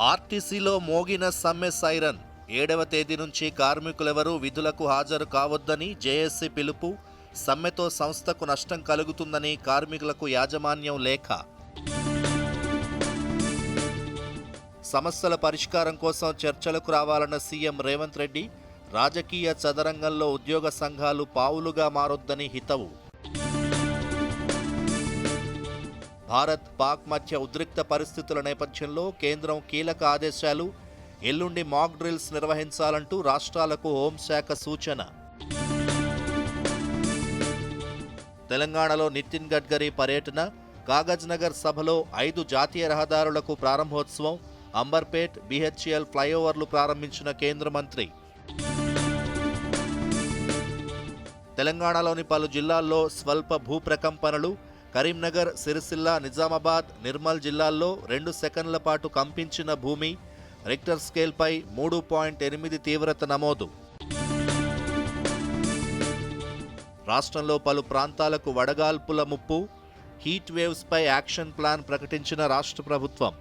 ఆర్టీసీలో మోగిన సమ్మె సైరన్. 7వ తేదీ నుంచి కార్మికులెవరూ విధులకు హాజరు కావద్దని జేఏసీ పిలుపు. సమ్మెతో సంస్థకు నష్టం కలుగుతుందని కార్మికులకు యాజమాన్యం లేఖ. సమస్యల పరిష్కారం కోసం చర్చలకు రావాలన్న సీఎం రేవంత్ రెడ్డి. రాజకీయ చదరంగంలో ఉద్యోగ సంఘాలు పావులుగా మారొద్దని హితవు. భారత్ పాక్ మధ్య ఉద్రిక్త పరిస్థితుల నేపథ్యంలో కేంద్రం కీలక ఆదేశాలు. ఎల్లుండి మాక్ డ్రిల్స్ నిర్వహించాలంటూ రాష్ట్రాలకు హోంశాఖ సూచన. తెలంగాణలో నితిన్ గడ్కరీ పర్యటన. కాగజ్ నగర్ సభలో 5 జాతీయ రహదారులకు ప్రారంభోత్సవం. అంబర్పేట్, బీహెచ్ఎల్ ఫ్లైఓవర్లు ప్రారంభించిన కేంద్ర మంత్రి. తెలంగాణలోని పలు జిల్లాల్లో స్వల్ప భూప్రకంపనలు. కరీంనగర్, సిరిసిల్ల, నిజామాబాద్, నిర్మల్ జిల్లాల్లో 2 సెకన్ల పాటు కంపించిన భూమి. రిక్టర్ స్కేల్పై 3.8 తీవ్రత నమోదు. రాష్ట్రంలో పలు ప్రాంతాలకు వడగాల్పుల ముప్పు. హీట్ వేవ్స్పై యాక్షన్ ప్లాన్ ప్రకటించిన రాష్ట్ర ప్రభుత్వం.